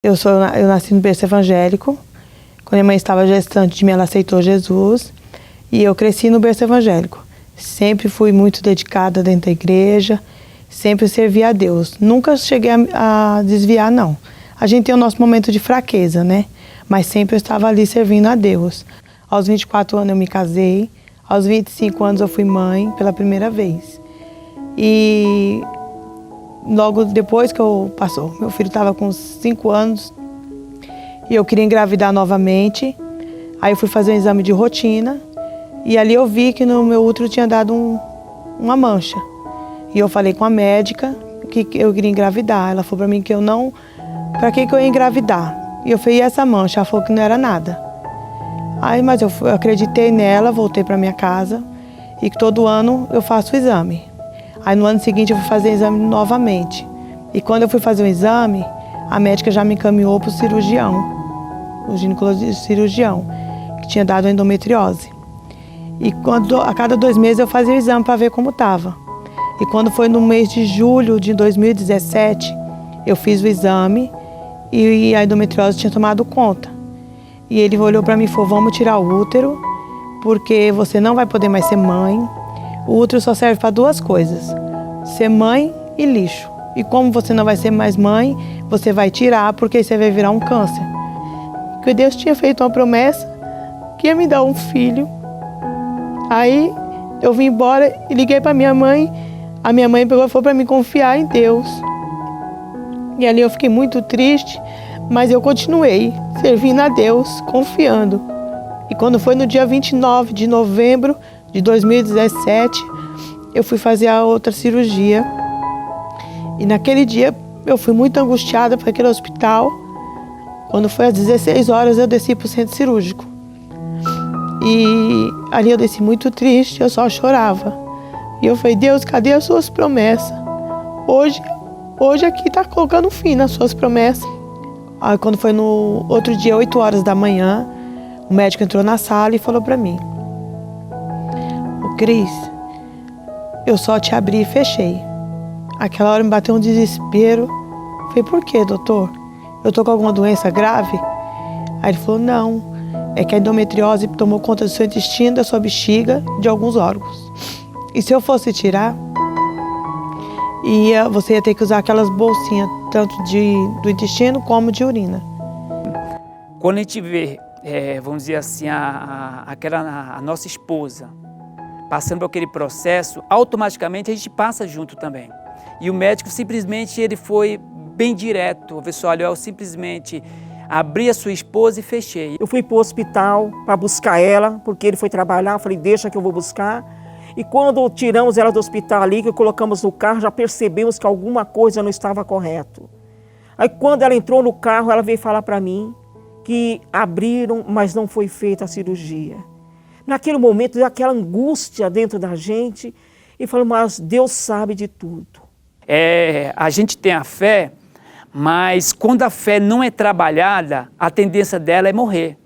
Eu nasci no berço evangélico. Quando minha mãe estava gestante de mim, ela aceitou Jesus. E eu cresci no berço evangélico. Sempre fui muito dedicada dentro da igreja, sempre servi a Deus. Nunca cheguei a desviar, não. A gente tem o nosso momento de fraqueza, né? Mas sempre eu estava ali servindo a Deus. Aos 24 anos eu me casei. Aos 25 anos eu fui mãe pela primeira vez. E logo depois que passou, meu filho estava com 5 anos e eu queria engravidar novamente. Aí eu fui fazer um exame de rotina e ali eu vi que no meu útero tinha dado uma mancha. E eu falei com a médica que eu queria engravidar. Ela falou para mim que eu não... Para que eu ia engravidar? E eu falei, e essa mancha? Ela falou que não era nada. Aí, mas eu acreditei nela, voltei para minha casa e que todo ano eu faço o exame. Aí no ano seguinte eu fui fazer o exame novamente. E quando eu fui fazer o exame, a médica já me encaminhou para o cirurgião, o ginecologista cirurgião, que tinha dado endometriose. E a cada 2 meses eu fazia o exame para ver como estava. E quando foi no mês de julho de 2017, eu fiz o exame e a endometriose tinha tomado conta. E ele olhou para mim e falou, vamos tirar o útero, porque você não vai poder mais ser mãe. O útero só serve para 2 coisas, ser mãe e lixo. E como você não vai ser mais mãe, você vai tirar, porque você vai virar um câncer. Porque Deus tinha feito uma promessa que ia me dar um filho. Aí eu vim embora e liguei para minha mãe. A minha mãe pegou e falou para mim confiar em Deus. E ali eu fiquei muito triste, mas eu continuei servindo a Deus, confiando. E quando foi no dia 29 de novembro de 2017, eu fui fazer a outra cirurgia. E naquele dia eu fui muito angustiada para aquele hospital. Quando foi às 16 horas eu desci para o centro cirúrgico. E ali eu desci muito triste, eu só chorava. E eu falei, Deus, cadê as suas promessas? Hoje aqui está colocando fim nas suas promessas. Aí quando foi no outro dia, 8 horas da manhã, o médico entrou na sala e falou para mim, Cris, eu só te abri e fechei. Aquela hora me bateu um desespero. Falei, por quê, doutor? Eu tô com alguma doença grave? Aí ele falou, não, é que a endometriose tomou conta do seu intestino, da sua bexiga, de alguns órgãos. E se eu fosse tirar, você ia ter que usar aquelas bolsinhas, tanto do intestino como de urina. Quando a gente vê, vamos dizer assim, a nossa esposa passando por aquele processo, automaticamente a gente passa junto também. E o médico simplesmente ele foi bem direto, pessoal, olha, eu simplesmente abri a sua esposa e fechei. Eu fui para o hospital para buscar ela, porque ele foi trabalhar, eu falei, deixa que eu vou buscar. E quando tiramos ela do hospital ali, que colocamos no carro, já percebemos que alguma coisa não estava correto. Aí quando ela entrou no carro, ela veio falar para mim que abriram, mas não foi feita a cirurgia. Naquele momento, deu aquela angústia dentro da gente e falou, mas Deus sabe de tudo. A gente tem a fé, mas quando a fé não é trabalhada, a tendência dela é morrer.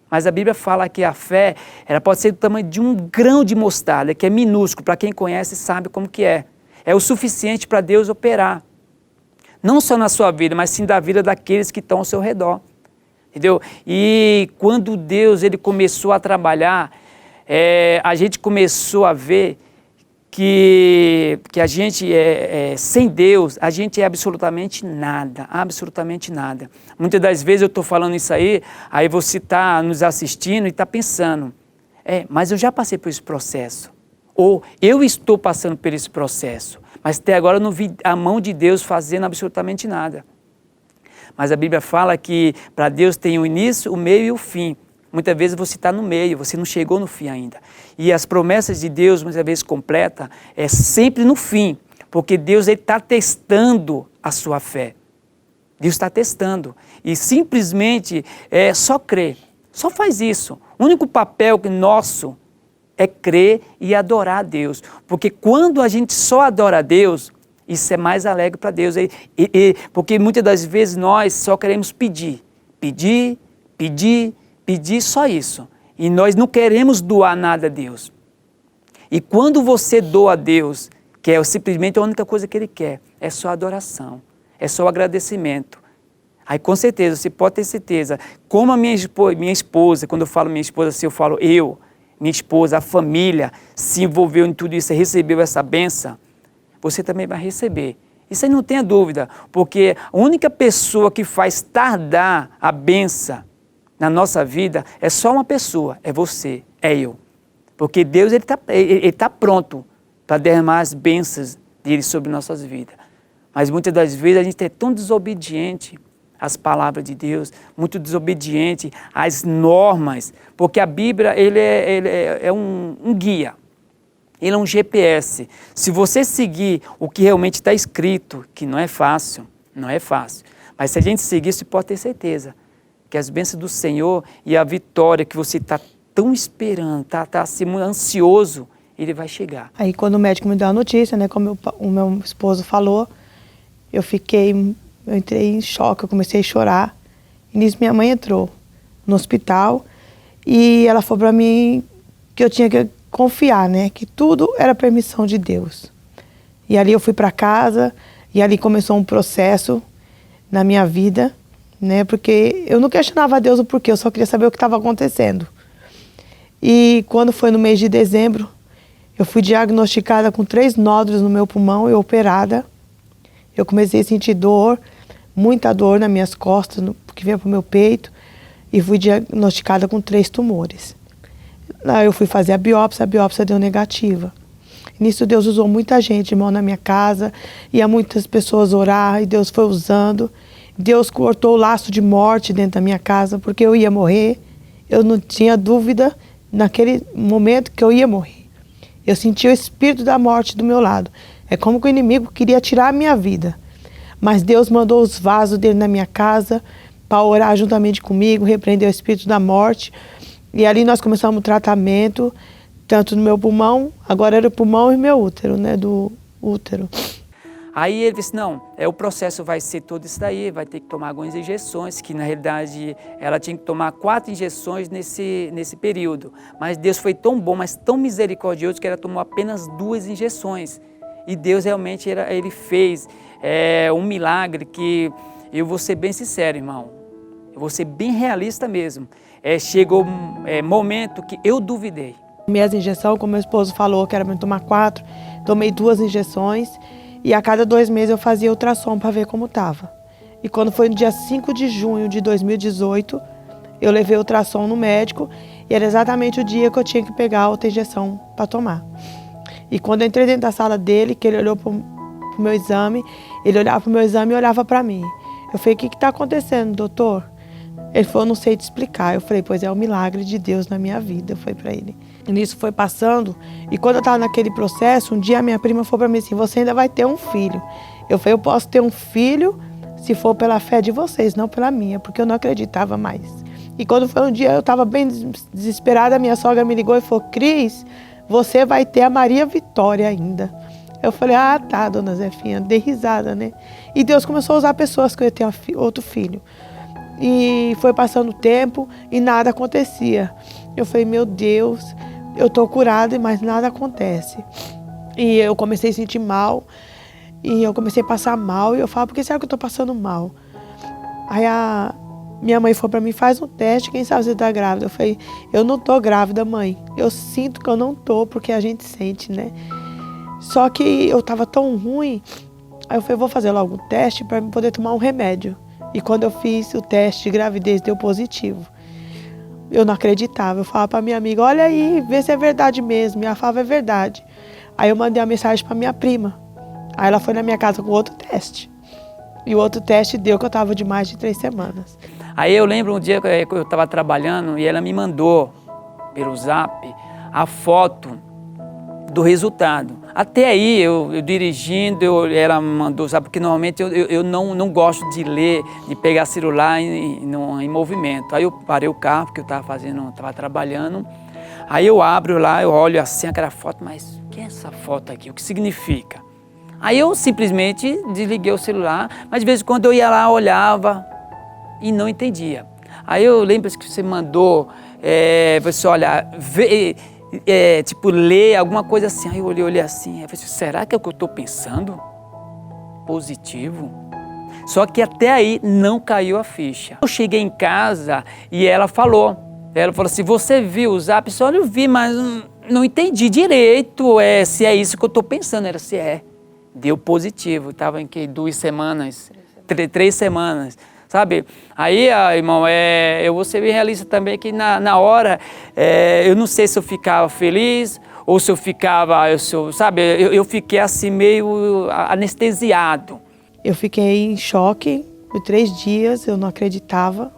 Mas a Bíblia fala que a fé, ela pode ser do tamanho de um grão de mostarda, que é minúsculo, para quem conhece sabe como que é. É o suficiente para Deus operar. Não só na sua vida, mas sim da vida daqueles que estão ao seu redor. Entendeu? E quando Deus ele começou a trabalhar, a gente começou a ver que a gente sem Deus, a gente é absolutamente nada, absolutamente nada. Muitas das vezes eu estou falando isso aí você está nos assistindo e está pensando, mas eu já passei por esse processo, ou eu estou passando por esse processo, mas até agora eu não vi a mão de Deus fazendo absolutamente nada. Mas a Bíblia fala que para Deus tem o início, o meio e o fim. Muitas vezes você está no meio, você não chegou no fim ainda. E as promessas de Deus, muitas vezes completa, é sempre no fim, porque Deus está testando a sua fé. Deus está testando. E simplesmente só crer, só faz isso. O único papel nosso é crer e adorar a Deus. Porque quando a gente só adora a Deus, isso é mais alegre para Deus. Porque muitas das vezes nós só queremos pedir, só isso. E nós não queremos doar nada a Deus. E quando você doa a Deus, que é simplesmente a única coisa que Ele quer, é só adoração, é só agradecimento. Aí com certeza, você pode ter certeza, como a minha esposa, quando eu falo minha esposa, assim, eu falo minha esposa, a família se envolveu em tudo isso e recebeu essa bênção, você também vai receber. Isso aí não tenha dúvida, porque a única pessoa que faz tardar a bênção na nossa vida é só uma pessoa, é você, é eu. Porque Deus ele tá pronto para derramar as bênçãos dele sobre nossas vidas. Mas muitas das vezes a gente é tão desobediente às palavras de Deus, muito desobediente às normas, porque a Bíblia ele é um guia, ele é um GPS. Se você seguir o que realmente está escrito, que não é fácil, mas se a gente seguir, você pode ter certeza que as bênçãos do Senhor e a vitória que você está tão esperando, está assim, ansioso, ele vai chegar. Aí quando o médico me deu a notícia, né, como o meu esposo falou, eu entrei em choque, eu comecei a chorar. E nisso minha mãe entrou no hospital e ela falou para mim que eu tinha que confiar, né, que tudo era permissão de Deus. E ali eu fui para casa e ali começou um processo na minha vida, né, porque eu não questionava a Deus o porquê, eu só queria saber o que estava acontecendo. E quando foi no mês de dezembro, eu fui diagnosticada com 3 nódulos no meu pulmão e operada. Eu comecei a sentir dor, muita dor nas minhas costas, que vinha para o meu peito, e fui diagnosticada com 3 tumores. Aí eu fui fazer a biópsia deu negativa. Nisso Deus usou muita gente, irmão, na minha casa, ia muitas pessoas orar, e Deus foi usando. Deus cortou o laço de morte dentro da minha casa, porque eu ia morrer. Eu não tinha dúvida naquele momento que eu ia morrer. Eu senti o espírito da morte do meu lado. É como que o inimigo queria tirar a minha vida. Mas Deus mandou os vasos dele na minha casa para orar juntamente comigo, repreender o espírito da morte. E ali nós começamos o tratamento, tanto no meu pulmão, agora era o pulmão e meu útero, né, do útero. Aí ele disse, não, o processo vai ser todo isso daí, vai ter que tomar algumas injeções, que na realidade ela tinha que tomar 4 injeções nesse período. Mas Deus foi tão bom, mas tão misericordioso, que ela tomou apenas 2 injeções. E Deus realmente, ele fez um milagre que, eu vou ser bem sincero, irmão, eu vou ser bem realista mesmo. Chegou momento que eu duvidei. Minhas injeções, como meu esposo falou, que era para tomar 4, tomei 2 injeções. E a cada 2 meses eu fazia ultrassom para ver como estava. E quando foi no dia 5 de junho de 2018, eu levei o ultrassom no médico e era exatamente o dia que eu tinha que pegar a outra injeção para tomar. E quando eu entrei dentro da sala dele, que ele olhou para o meu exame, ele olhava para o meu exame e olhava para mim. Eu falei, o que está acontecendo, doutor? Ele falou, não sei te explicar. Eu falei, pois é o milagre de Deus na minha vida, eu falei para ele. E nisso foi passando, e quando eu estava naquele processo, um dia a minha prima falou para mim assim, você ainda vai ter um filho. Eu falei, eu posso ter um filho se for pela fé de vocês, não pela minha, porque eu não acreditava mais. E quando foi um dia, eu estava bem desesperada, a minha sogra me ligou e falou, Cris, você vai ter a Maria Vitória ainda. Eu falei, ah tá, dona Zefinha, dei risada, né? E Deus começou a usar pessoas que eu ia ter outro filho. E foi passando o tempo e nada acontecia. Eu falei, meu Deus, eu tô curada, mas nada acontece. E eu comecei a sentir mal, e eu comecei a passar mal, e eu falo, por que será que eu tô passando mal? Aí a minha mãe falou pra mim, faz um teste, quem sabe você tá grávida? Eu falei, eu não tô grávida, mãe. Eu sinto que eu não tô, porque a gente sente, né? Só que eu tava tão ruim, aí eu falei, vou fazer logo um teste pra poder tomar um remédio. E quando eu fiz o teste de gravidez, deu positivo. Eu não acreditava. Eu falava para minha amiga, olha aí, vê se é verdade mesmo. E ela falava, é verdade. Aí eu mandei uma mensagem para minha prima. Aí ela foi na minha casa com outro teste. E o outro teste deu que eu estava de mais de 3 semanas. Aí eu lembro um dia que eu estava trabalhando e ela me mandou, pelo Zap, a foto do resultado. Até aí, eu dirigindo, ela mandou, sabe, porque normalmente eu não gosto de ler, de pegar celular em movimento. Aí eu parei o carro, porque eu estava trabalhando. Aí eu abro lá, eu olho assim aquela foto, mas o que é essa foto aqui? O que significa? Aí eu simplesmente desliguei o celular, mas de vez em quando eu ia lá, olhava e não entendia. Aí eu lembro que você mandou, você olha, tipo, ler alguma coisa assim. Aí eu olhei assim, eu falei, será que é o que eu estou pensando? Positivo? Só que até aí não caiu a ficha. Eu cheguei em casa e ela falou assim, você viu o Zap? Eu falei, eu vi, mas não entendi direito se é isso que eu estou pensando. Era se é. Deu positivo, estava em que 2 semanas, 3 semanas, sabe? Aí, irmão, eu vou ser bem realista também que na hora, eu não sei se eu ficava feliz ou se eu ficava, sabe? Eu fiquei assim meio anestesiado. Eu fiquei em choque por 3 dias, eu não acreditava.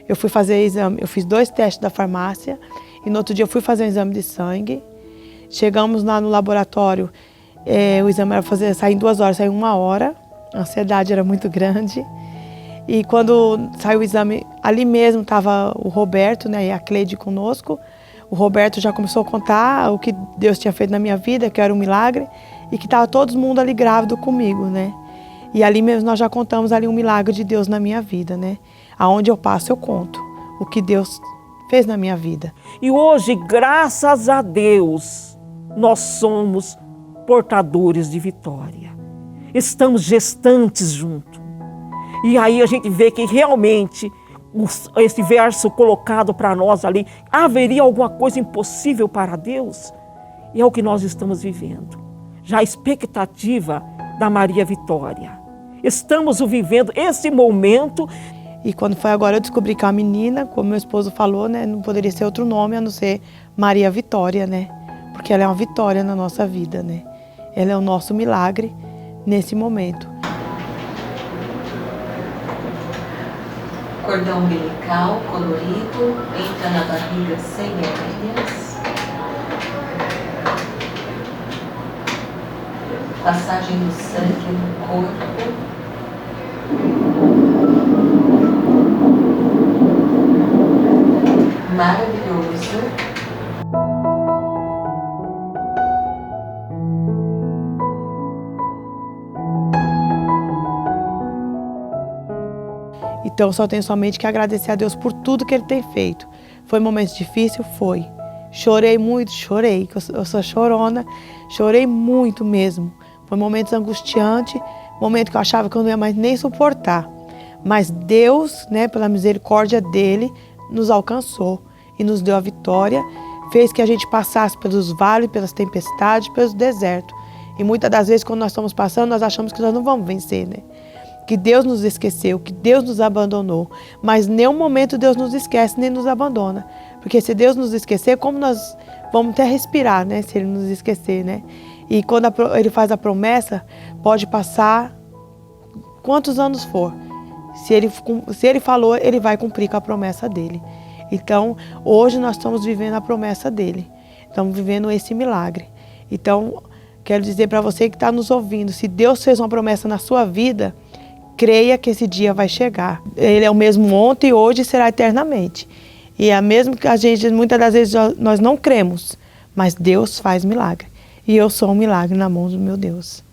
Eu fui fazer exame, eu fiz 2 testes da farmácia e no outro dia eu fui fazer um exame de sangue. Chegamos lá no laboratório, o exame era sair em 2 horas, saiu 1 hora, a ansiedade era muito grande. E quando saiu o exame, ali mesmo estava o Roberto, né, e a Cleide conosco. O Roberto já começou a contar o que Deus tinha feito na minha vida, que era um milagre, e que estava todo mundo ali grávido comigo, né. E ali mesmo nós já contamos ali um milagre de Deus na minha vida, né. Aonde eu passo, eu conto o que Deus fez na minha vida. E hoje, graças a Deus, nós somos portadores de vitória. Estamos gestantes juntos. E aí a gente vê que realmente esse verso colocado para nós ali, haveria alguma coisa impossível para Deus? E é o que nós estamos vivendo. Já a expectativa da Maria Vitória. Estamos vivendo esse momento. E quando foi agora eu descobri que a menina, como meu esposo falou, né, não poderia ser outro nome a não ser Maria Vitória, né? Porque ela é uma vitória na nossa vida, né? Ela é o nosso milagre nesse momento. Cordão umbilical colorido, entra na barriga sem hernias. Passagem do sangue no corpo. Maravilhoso. Então, só tenho somente que agradecer a Deus por tudo que Ele tem feito. Foi um momento difícil? Foi. Chorei muito? Chorei. Eu sou chorona. Chorei muito mesmo. Foi momentos angustiantes, momento que eu achava que eu não ia mais nem suportar. Mas Deus, né, pela misericórdia dEle, nos alcançou e nos deu a vitória. Fez que a gente passasse pelos vales, pelas tempestades, pelos desertos. E muitas das vezes, quando nós estamos passando, nós achamos que nós não vamos vencer, né? Que Deus nos esqueceu, que Deus nos abandonou. Mas em nenhum momento Deus nos esquece nem nos abandona. Porque se Deus nos esquecer, como nós vamos até respirar, né? Se Ele nos esquecer, né? E quando Ele faz a promessa, pode passar quantos anos for. Se ele falou, Ele vai cumprir com a promessa dEle. Então, hoje nós estamos vivendo a promessa dEle. Estamos vivendo esse milagre. Então, quero dizer para você que está nos ouvindo, se Deus fez uma promessa na sua vida, creia que esse dia vai chegar. Ele é o mesmo ontem, hoje e será eternamente. E é mesmo que a gente, muitas das vezes, nós não cremos, mas Deus faz milagre. E eu sou um milagre na mão do meu Deus.